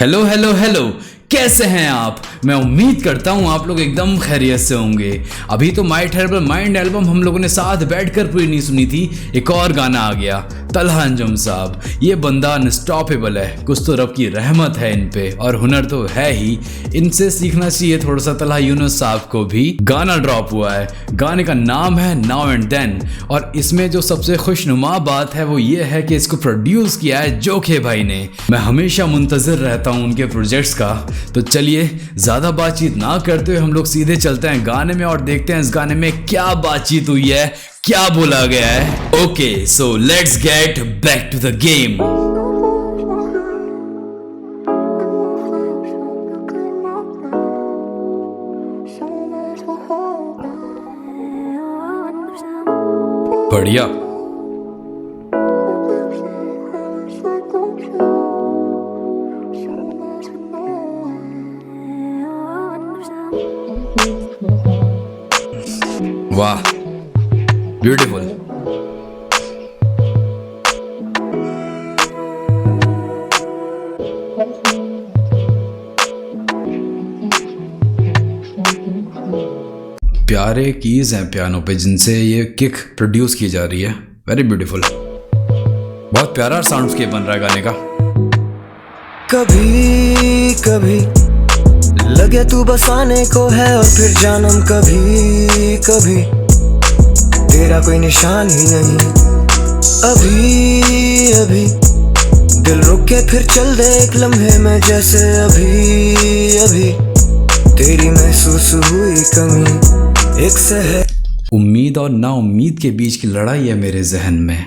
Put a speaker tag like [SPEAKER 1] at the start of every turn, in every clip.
[SPEAKER 1] Hello hello hello, कैसे हैं आप। मैं उम्मीद करता हूँ आप लोग एकदम खैरियत से होंगे। अभी तो माय टेरेबल माइंड एल्बम हम लोगों ने साथ बैठकर पूरी नहीं सुनी थी। एक और गाना आ गया, तलहा अंजुम साहब। ये बंदा अनस्टॉपेबल है, कुछ तो रब की रहमत है इन पे, और हुनर तो है ही। इनसे सीखना चाहिए थोड़ा सा। तलहा यूनुस साहब को भी गाना ड्रॉप हुआ है, गाने का नाम है नाउ एंड देन। और इसमें जो सबसे खुशनुमा बात है वो ये है कि इसको प्रोड्यूस किया है जोखे भाई ने। मैं हमेशा मुंतज़िर रहता हूँ उनके प्रोजेक्ट्स का। तो चलिए ज़्यादा बातचीत ना करते हुए हम लोग सीधे चलते हैं गाने में और देखते हैं इस गाने में क्या बातचीत हुई है, क्या बोला गया है। Okay, so let's get back to the game. बढ़िया। वाह, ब्यूटीफुल। प्यारे कीज हैं पियानो पे जिनसे ये किक प्रोड्यूस की जा रही है। वेरी ब्यूटीफुल, बहुत प्यारा साउंडस्केप बन रहा है गाने का।
[SPEAKER 2] कभी कभी लगे तू बसाने को है और फिर जानम कभी कभी तेरा कोई निशान ही नहीं। अभी अभी दिल रुक के फिर चल दे एक लम्हे में, जैसे अभी अभी तेरी महसूस हुई कमी। एक सहर
[SPEAKER 1] उम्मीद और ना उम्मीद के बीच की लड़ाई है मेरे जहन में।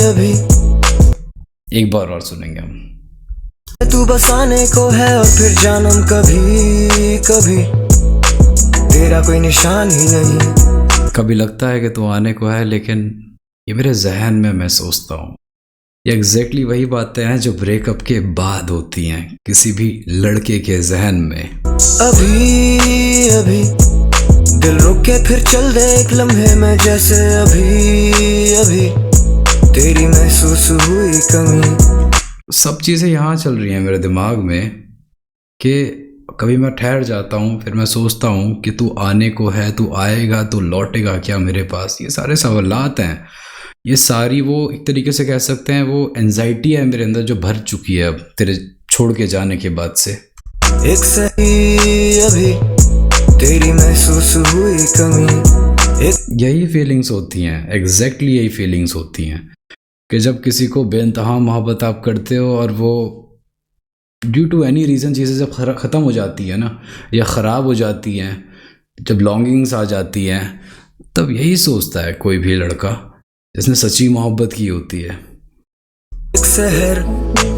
[SPEAKER 2] अभी
[SPEAKER 1] एक बार और सुनेंगे हम।
[SPEAKER 2] तू बसाने को है और फिर जानम कभी कभी तेरा कोई निशान ही नहीं।
[SPEAKER 1] कभी लगता है कि तू आने को है, लेकिन ये मेरे जहन में मैं सोचता हूँ। ये एग्जैक्टली वही बातें हैं जो ब्रेकअप के बाद होती हैं किसी भी लड़के के जहन में।
[SPEAKER 2] अभी अभी दिल रुक के फिर चल दे एक लम्हे में, जैसे अभी अभी तेरी महसूस हुई कमी।
[SPEAKER 1] सब चीज़ें यहाँ चल रही हैं मेरे दिमाग में कि कभी मैं ठहर जाता हूँ, फिर मैं सोचता हूँ कि तू आने को है, तू आएगा, तू लौटेगा क्या मेरे पास। ये सारे सवालात हैं, ये सारी वो एक तरीके से कह सकते हैं वो एंजाइटी है मेरे अंदर जो भर चुकी है अब तेरे छोड़ के जाने के बाद से।
[SPEAKER 2] एक सही अभी तेरी महसूस हुई कमी।
[SPEAKER 1] यही फीलिंग्स होती हैं, एग्जैक्टली यही फीलिंग्स होती हैं कि जब किसी को बेइंतहा मोहब्बत आप करते हो और वो ड्यू टू एनी रीज़न चीज़ें जब ख़त्म हो जाती है ना, या ख़राब हो जाती हैं, जब लॉन्गिंग्स आ जाती हैं, तब यही सोचता है कोई भी लड़का जिसने सच्ची मोहब्बत की होती है।
[SPEAKER 2] एक शहर,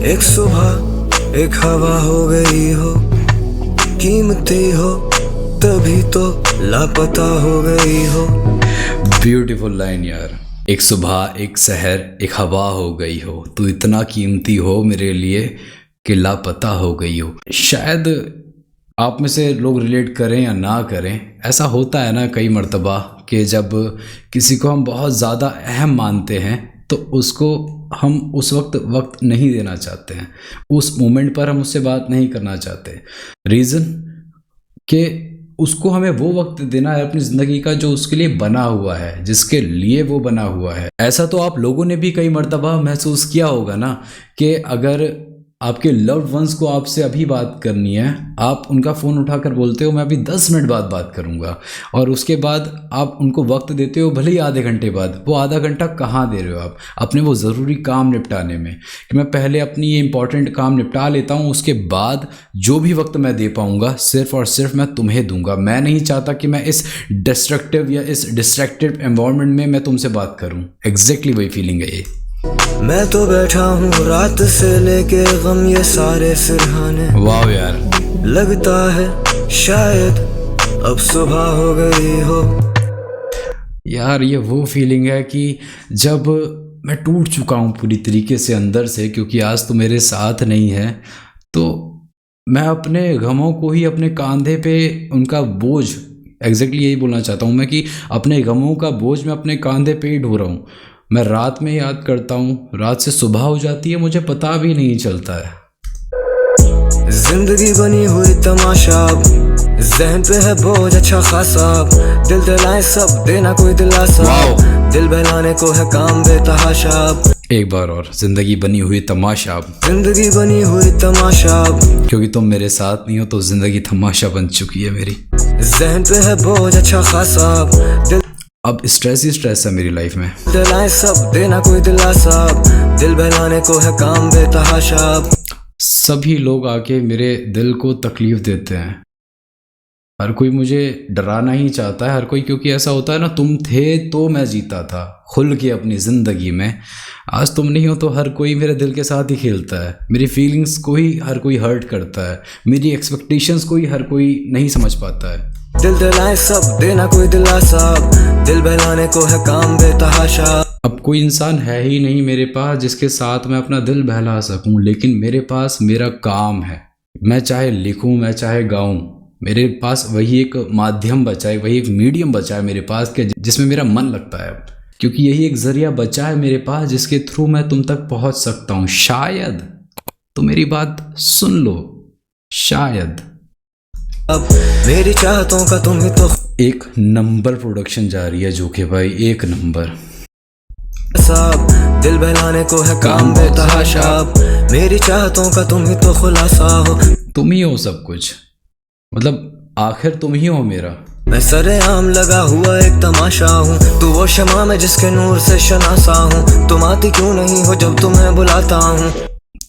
[SPEAKER 2] एक सुबह, एक हवा हो गई हो, कीमती हो तभी तो लापता हो गई हो।
[SPEAKER 1] ब्यूटीफुल लाइन यार। एक सुबह, एक शहर, एक हवा हो गई हो, तू इतना कीमती हो मेरे लिए कि लापता हो गई हो। शायद आप में से लोग रिलेट करें या ना करें, ऐसा होता है ना कई मर्तबा कि जब किसी को हम बहुत ज़्यादा अहम मानते हैं तो उसको हम उस वक्त नहीं देना चाहते हैं, उस मोमेंट पर हम उससे बात नहीं करना चाहते। रीज़न कि उसको हमें वो वक्त देना है अपनी ज़िंदगी का जो उसके लिए बना हुआ है, जिसके लिए वो बना हुआ है। ऐसा तो आप लोगों ने भी कई मर्तबा महसूस किया होगा ना कि अगर आपके लव्ड वंस को आपसे अभी बात करनी है, आप उनका फ़ोन उठाकर बोलते हो मैं अभी 10 मिनट बाद बात करूंगा, और उसके बाद आप उनको वक्त देते हो भले ही आधे घंटे बाद। वो आधा घंटा कहाँ दे रहे हो आप अपने वो ज़रूरी काम निपटाने में कि मैं पहले अपनी ये इंपॉर्टेंट काम निपटा लेता हूँ, उसके बाद जो भी वक्त मैं दे पाऊँगा सिर्फ़ और सिर्फ मैं तुम्हें दूंगा। मैं नहीं चाहता कि मैं इस डिस्ट्रक्टिव या इस डिस्ट्रैक्टिव एनवायरनमेंट में मैं तुमसे बात करूँ। एग्जैक्टली वही फीलिंग है ये।
[SPEAKER 2] मैं तो बैठा हूँ रात से लेके गम ये सारे सिरहाने।
[SPEAKER 1] वाह यार,
[SPEAKER 2] लगता है शायद अब सुबह हो गई हो।
[SPEAKER 1] यार ये वो फीलिंग है कि जब मैं टूट चुका हूँ पूरी तरीके से अंदर से, क्योंकि आज तो मेरे साथ नहीं है, तो मैं अपने गमों को ही अपने कंधे पे उनका बोझ, एग्जैक्टली यही बोलना चाहता हूँ मैं कि अपने गमों का बोझ मैं अपने कंधे पे ही ढो रहा हूँ। मैं रात में याद करता हूँ, रात से सुबह हो जाती है, मुझे पता भी नहीं चलता है।
[SPEAKER 2] जिंदगी बनी हुई तमाशा, जहन पे है बोझ अच्छा खासा, दिल दिलाए सब देना कोई दिलासा, दिल बहलाने को है काम बेतहाशा।
[SPEAKER 1] एक बार और, जिंदगी बनी हुई तमाशा,
[SPEAKER 2] जिंदगी बनी हुई तमाशा,
[SPEAKER 1] क्योंकि तुम मेरे साथ नहीं हो तो जिंदगी तमाशा बन चुकी है मेरी।
[SPEAKER 2] जहन पे है बोझ अच्छा खासा, दिल
[SPEAKER 1] अब स्ट्रेस ही स्ट्रेस है मेरी लाइफ में।
[SPEAKER 2] दिलाए सब देना कोई दिलासा, दिल बहलाने को है काम बेतहाशा।
[SPEAKER 1] सभी लोग आके मेरे दिल को तकलीफ देते हैं, हर कोई मुझे डराना ही चाहता है, हर कोई, क्योंकि ऐसा होता है ना, तुम थे तो मैं जीता था खुल के अपनी ज़िंदगी में, आज तुम नहीं हो तो हर कोई मेरे दिल के साथ ही खेलता है, मेरी फीलिंग्स को ही हर कोई हर्ट करता है, मेरी एक्सपेक्टेशंस को ही हर कोई नहीं समझ पाता है।
[SPEAKER 2] दिल दिलाए सब देना कोई दिलासा, दिल बहलाने को है काम बेतहाशा।
[SPEAKER 1] अब कोई इंसान है ही नहीं मेरे पास जिसके साथ मैं अपना दिल बहला सकूं, लेकिन मेरे पास मेरा काम है, मैं चाहे लिखूं मैं चाहे गाऊं, मेरे पास वही एक माध्यम बचा है, वही एक मीडियम बचा है मेरे पास के जिसमें मेरा मन लगता है, क्योंकि यही एक जरिया बचा है मेरे पास जिसके थ्रू मैं तुम तक पहुंच सकता हूं। शायद तो मेरी बात सुन लो, शायद।
[SPEAKER 2] अब मेरी चाहतों का तुम ही तो
[SPEAKER 1] एक नंबर प्रोडक्शन जा रही है जोके भाई, एक नंबर।
[SPEAKER 2] साहब दिल बहलाने को है काम बेतहाशा, मेरी चाहतों का तुम ही तो खुलासा हो।
[SPEAKER 1] तुम ही हो सब कुछ, मतलब आखिर तुम ही हो मेरा।
[SPEAKER 2] मैं सरेआम लगा हुआ एक तमाशा हूँ, तू वो शमा में जिसके नूर से शनासा हूँ, तुम आती क्यों नहीं हो जब तुम्हें बुलाता हूँ।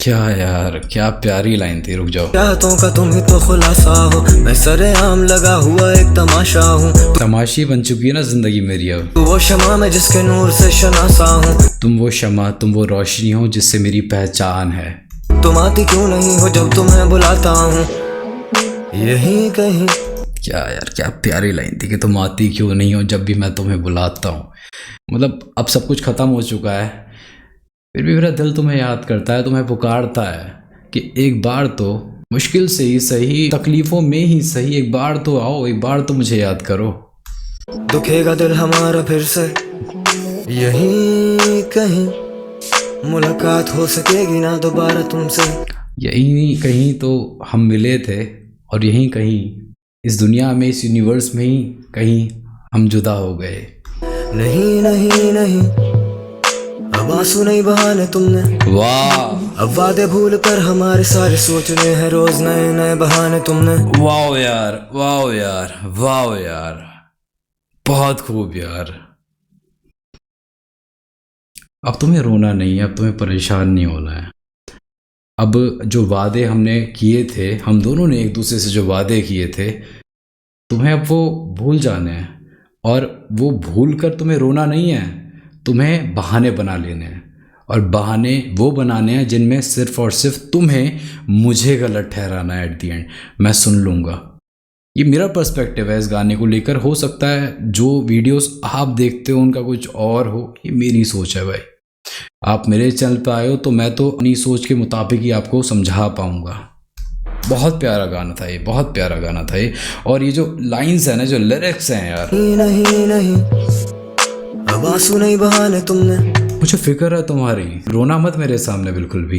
[SPEAKER 1] क्या यार, क्या प्यारी लाइन थी, रुक जाओ।
[SPEAKER 2] चाहतों का तुम ही तो खुलासा हो, मैं सरेआम लगा हुआ एक तमाशा हूँ,
[SPEAKER 1] तमाशी बन चुकी है ना जिंदगी मेरी अब।
[SPEAKER 2] तू वो शमा में जिसके नूर से शनासा हूँ,
[SPEAKER 1] तुम वो शमा, तुम वो रोशनी हो जिससे मेरी पहचान है।
[SPEAKER 2] तुम आती क्यों नहीं हो जब तुम्हें बुलाता हूँ, यहीं कहीं।
[SPEAKER 1] क्या यार, क्या प्यारी लाइन थी कि तुम आती क्यों नहीं हो जब भी मैं तुम्हें बुलाता हूँ। मतलब अब सब कुछ खत्म हो चुका है, फिर भी मेरा दिल तुम्हें याद करता है, तुम्हें पुकारता है कि एक बार तो, मुश्किल से ही सही, तकलीफों में ही सही, एक बार तो आओ, एक बार तो मुझे याद करो।
[SPEAKER 2] दुखेगा दिल हमारा फिर से, यहीं कहीं मुलाकात हो सकेगी ना दोबारा तुमसे।
[SPEAKER 1] यहीं कहीं तो हम मिले थे, और यहीं कहीं इस दुनिया में, इस यूनिवर्स में ही कहीं हम जुदा हो गए।
[SPEAKER 2] नहीं नहीं नहीं, अब आंसू नहीं बहाने तुमने,
[SPEAKER 1] वाह,
[SPEAKER 2] अब वादे भूल कर हमारे सारे सोचने हैं रोज नए नए बहाने तुमने।
[SPEAKER 1] वाह यार, वाह यार, वाह यार, बहुत खूब यार। अब तुम्हें रोना नहीं है, अब तुम्हें परेशान नहीं होना है। अब जो वादे हमने किए थे, हम दोनों ने एक दूसरे से जो वादे किए थे, तुम्हें अब वो भूल जाने हैं, और वो भूल कर तुम्हें रोना नहीं है, तुम्हें बहाने बना लेने हैं, और बहाने वो बनाने हैं जिनमें सिर्फ और सिर्फ तुम्हें मुझे गलत ठहराना है। एट दी एंड मैं सुन लूँगा। ये मेरा पर्सपेक्टिव है इस गाने को लेकर, हो सकता है जो वीडियोस आप देखते हो उनका कुछ और हो, ये मेरी सोच है भाई। आप मेरे चैनल पे आए हो तो मैं तो अपनी सोच के मुताबिक ही आपको समझा पाऊँगा। बहुत प्यारा गाना था ये, बहुत प्यारा गाना था ये, और ये जो लाइंस है ना, जो लिरिक्स हैं यार,
[SPEAKER 2] नहीं नहीं, अब आंसू नहीं बहाने तुमने,
[SPEAKER 1] मुझे फिक्र है तुम्हारी, रोना मत मेरे सामने बिल्कुल भी।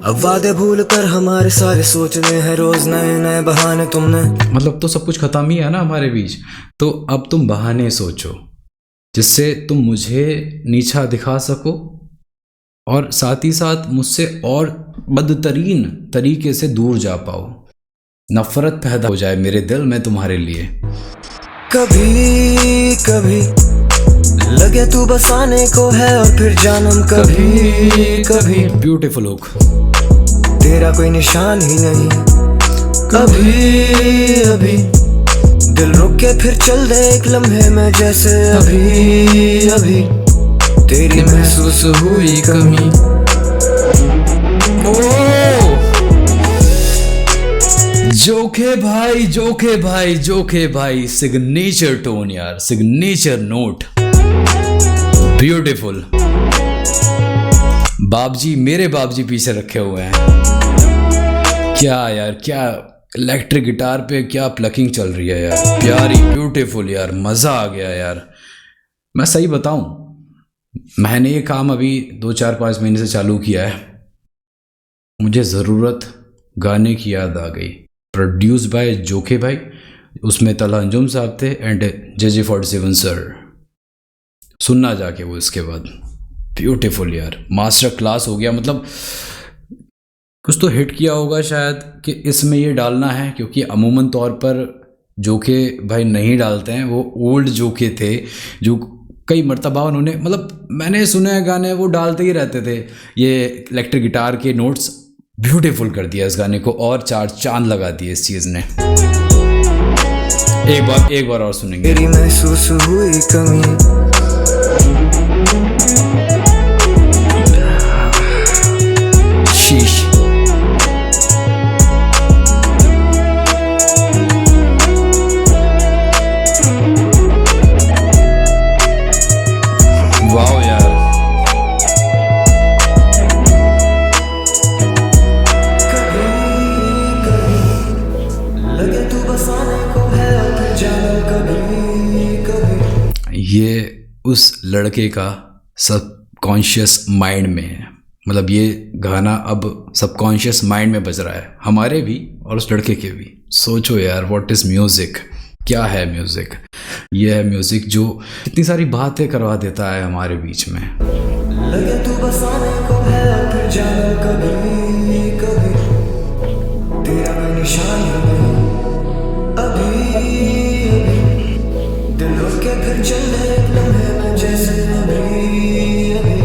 [SPEAKER 2] अब वादे भूल कर हमारे सारे सोचने हैं रोज नए नए बहाने तुमने।
[SPEAKER 1] मतलब तो सब कुछ खत्म ही है ना हमारे बीच, तो अब तुम बहाने सोचो जिससे तुम मुझे नीचा दिखा सको, और साथ ही साथ मुझसे और बदतरीन तरीके से दूर जा पाओ, नफरत पैदा हो जाए मेरे दिल में तुम्हारे लिए।
[SPEAKER 2] कभी कभी लगे तू बसाने को है, और फिर जानम कभी कभी
[SPEAKER 1] ब्यूटीफुल हुक,
[SPEAKER 2] तेरा कोई निशान ही नहीं। कभी अभी दिल रुक के फिर चल दे एक लम्हे में, जैसे अभी अभी तेरी महसूस हुई कमी।
[SPEAKER 1] जोखे भाई, जोखे भाई, जोखे भाई, सिग्नेचर टोन यार, सिग्नेचर नोट, ब्यूटीफुल। बाबजी, मेरे बाबजी पीछे रखे हुए हैं। क्या यार, क्या इलेक्ट्रिक गिटार पे क्या प्लकिंग चल रही है यार, प्यारी, ब्यूटीफुल यार, मज़ा आ गया यार। मैं सही बताऊं, मैंने ये काम अभी 2-4-5 महीने से चालू किया है। मुझे ज़रूरत गाने की याद आ गई। प्रोड्यूस बाय जोखे भाई, उसमें तलहा अंजुम साहब थे एंड JJ47 सर। सुनना जाके वो इसके बाद ब्यूटीफुल यार, मास्टर क्लास हो गया। मतलब कुछ तो हिट किया होगा शायद कि इसमें ये डालना है, क्योंकि अमूमन तौर पर जोखे भाई नहीं डालते हैं। वो ओल्ड जोखे थे जो कई मर्तबा उन्होंने, मतलब मैंने सुने हैं गाने वो डालते ही रहते थे। ये इलेक्ट्रिक गिटार के नोट्स ब्यूटीफुल कर दिया इस गाने को, और चार चांद लगा दिए इस चीज़ ने। एक बार और सुनेंगे।
[SPEAKER 2] मेरी महसूस हुई कमी,
[SPEAKER 1] शीश वाओ यार,
[SPEAKER 2] लगे तू बसाने को है फिर जाना कभी कभी।
[SPEAKER 1] ये उस लड़के का सबकॉन्शियस माइंड में है। मतलब ये गाना अब सबकॉन्शियस माइंड में बज रहा है, हमारे भी और उस लड़के के भी। सोचो यार, व्हाट इज़ म्यूज़िक, क्या है म्यूज़िक। ये है म्यूज़िक जो इतनी सारी बातें करवा देता है हमारे बीच में।
[SPEAKER 2] लगे तू बसाने को है फिर जाना कभी कभी, तेरा मैं निशान हूँ अभी अभी, दिल हो के फिर चलने एक लम्हे में जैसे अभी अभी,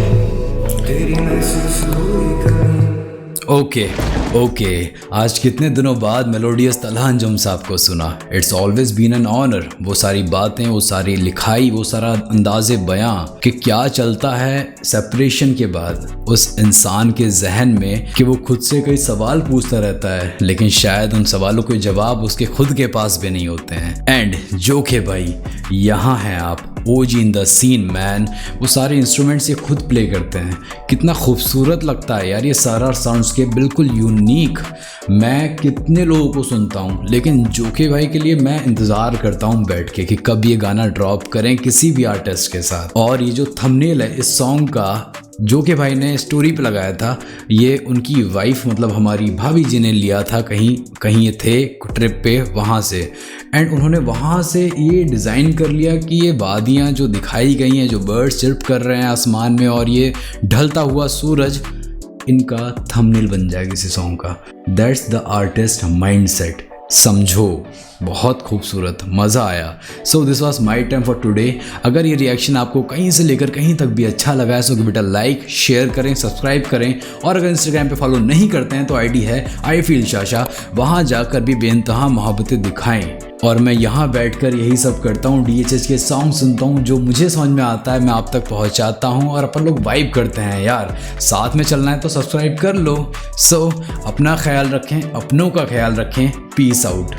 [SPEAKER 2] तेरी महसूस हुई कमी।
[SPEAKER 1] ओके, आज कितने दिनों बाद मेलोडियस तलहा अंजुम साहब को सुना। It's always been an honour. वो सारी बातें, वो सारी लिखाई, वो सारा अंदाज़े बयां कि क्या चलता है सेपरेशन के बाद उस इंसान के जहन में, कि वो खुद से कई सवाल पूछता रहता है, लेकिन शायद उन सवालों के जवाब उसके खुद के पास भी नहीं होते हैं। एंड जोखे भाई यहाँ हैं आप, OG in the scene man. वो सारे इंस्ट्रूमेंट्स ये खुद प्ले करते हैं, कितना खूबसूरत लगता है यार ये सारा साउंडस्केप, बिल्कुल यूनिक। मैं कितने लोगों को सुनता हूँ, लेकिन जोखे भाई के लिए मैं इंतज़ार करता हूँ बैठ के कि कब ये गाना ड्रॉप करें किसी भी आर्टिस्ट के साथ। और ये जो थंबनेल है इस सॉन्ग का, जोखे भाई ने स्टोरी पे लगाया था, ये उनकी वाइफ मतलब हमारी भाभी जी ने लिया था। कहीं ये थे ट्रिप पे, वहाँ से, एंड उन्होंने वहाँ से ये डिज़ाइन कर लिया कि ये वादियाँ जो दिखाई गई हैं, जो बर्ड्स चिर्प कर रहे हैं आसमान में, और ये ढलता हुआ सूरज, इनका थंबनेल बन जाएगा किसी सॉन्ग का। That's the artist mindset. समझो, बहुत खूबसूरत, मज़ा आया। So this was my time for today. अगर ये रिएक्शन आपको कहीं से लेकर कहीं तक भी अच्छा लगा है, सो बेटा लाइक, शेयर करें, सब्सक्राइब करें। और अगर इंस्टाग्राम पे फॉलो नहीं करते हैं तो आईडी है आई फील शाशा, वहाँ जाकर भी बेइंतहा मोहब्बतें दिखाएं। और मैं यहाँ बैठकर यही सब करता हूँ, DHH के सॉन्ग सुनता हूँ, जो मुझे समझ में आता है मैं आप तक पहुँचाता हूँ, और अपन लोग वाइब करते हैं यार। साथ में चलना है तो सब्सक्राइब कर लो। सो अपना ख्याल रखें, अपनों का ख्याल रखें। Peace out.